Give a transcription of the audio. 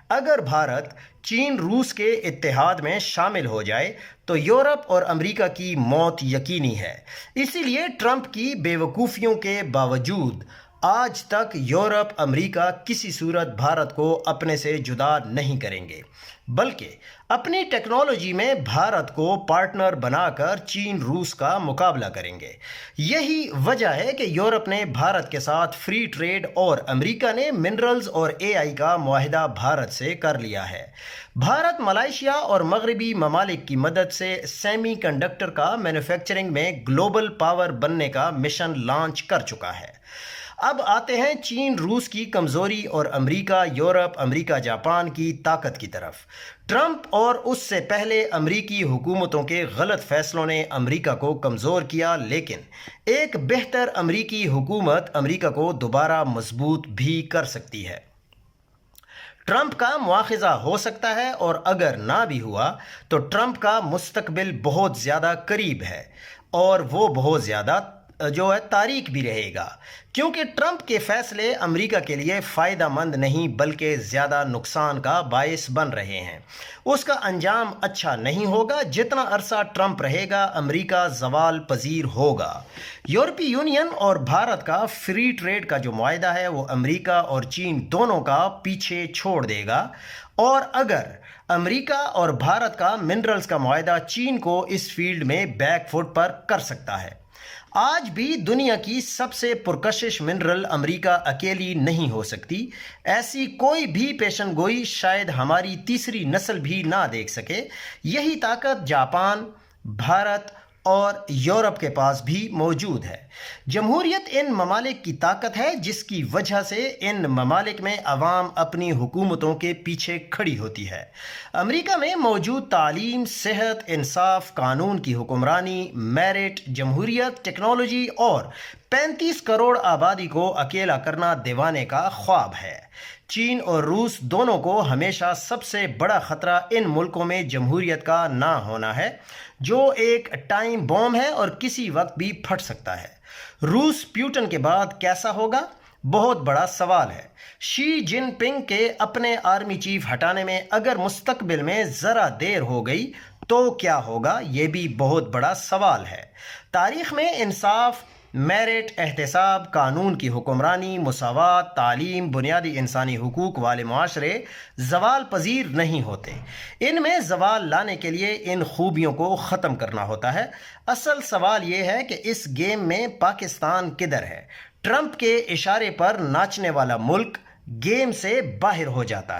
اگر بھارت چین روس کے اتحاد میں شامل ہو جائے تو یورپ اور امریکہ کی موت یقینی ہے۔ اسی لیے ٹرمپ کی بے وقوفیوں کے باوجود آج تک یورپ امریکہ کسی صورت بھارت کو اپنے سے جدا نہیں کریں گے، بلکہ اپنی ٹیکنالوجی میں بھارت کو پارٹنر بنا کر چین روس کا مقابلہ کریں گے۔ یہی وجہ ہے کہ یورپ نے بھارت کے ساتھ فری ٹریڈ اور امریکہ نے منرلز اور AI کا معاہدہ بھارت سے کر لیا ہے۔ بھارت ملائیشیا اور مغربی ممالک کی مدد سے سیمی کنڈکٹر کا مینوفیکچرنگ میں گلوبل پاور بننے کا مشن لانچ کر چکا ہے۔ اب آتے ہیں چین روس کی کمزوری اور امریکہ یورپ امریکہ جاپان کی طاقت کی طرف۔ ٹرمپ اور اس سے پہلے امریکی حکومتوں کے غلط فیصلوں نے امریکہ کو کمزور کیا، لیکن ایک بہتر امریکی حکومت امریکہ کو دوبارہ مضبوط بھی کر سکتی ہے۔ ٹرمپ کا مواخذہ ہو سکتا ہے، اور اگر نہ بھی ہوا تو ٹرمپ کا مستقبل بہت زیادہ قریب ہے، اور وہ بہت زیادہ تاریک بھی رہے گا، کیونکہ ٹرمپ کے فیصلے امریکہ کے لیے فائدہ مند نہیں بلکہ زیادہ نقصان کا باعث بن رہے ہیں۔ اس کا انجام اچھا نہیں ہوگا۔ جتنا عرصہ ٹرمپ رہے گا امریکہ زوال پذیر ہوگا۔ یورپی یونین اور بھارت کا فری ٹریڈ کا جو معاہدہ ہے وہ امریکہ اور چین دونوں کا پیچھے چھوڑ دے گا، اور اگر امریکہ اور بھارت کا منرلز کا معاہدہ چین کو اس فیلڈ میں بیک فٹ پر کر سکتا ہے۔ آج بھی دنیا کی سب سے پرکشش منرل امریکہ اکیلی نہیں ہو سکتی۔ ایسی کوئی بھی پیشن گوئی شاید ہماری تیسری نسل بھی نہ دیکھ سکے۔ یہی طاقت جاپان، بھارت اور یورپ کے پاس بھی موجود ہے۔ جمہوریت ان ممالک کی طاقت ہے، جس کی وجہ سے ان ممالک میں عوام اپنی حکومتوں کے پیچھے کھڑی ہوتی ہے۔ امریکہ میں موجود تعلیم، صحت، انصاف، قانون کی حکمرانی، میرٹ، جمہوریت، ٹیکنالوجی اور 35 کروڑ آبادی کو اکیلا کرنا دیوانے کا خواب ہے۔ چین اور روس دونوں کو ہمیشہ سب سے بڑا خطرہ ان ملکوں میں جمہوریت کا نہ ہونا ہے، جو ایک ٹائم بوم ہے اور کسی وقت بھی پھٹ سکتا ہے۔ روس پیوٹن کے بعد کیسا ہوگا؟ بہت بڑا سوال ہے۔ شی جن پنگ کے اپنے آرمی چیف ہٹانے میں اگر مستقبل میں ذرا دیر ہو گئی تو کیا ہوگا؟ یہ بھی بہت بڑا سوال ہے۔ تاریخ میں انصاف، میرٹ، احتساب، قانون کی حکمرانی، مساوات، تعلیم، بنیادی انسانی حقوق والے معاشرے زوال پذیر نہیں ہوتے۔ ان میں زوال لانے کے لیے ان خوبیوں کو ختم کرنا ہوتا ہے۔ اصل سوال یہ ہے کہ اس گیم میں پاکستان کدھر ہے؟ ٹرمپ کے اشارے پر ناچنے والا ملک گیم سے باہر ہو جاتا ہے۔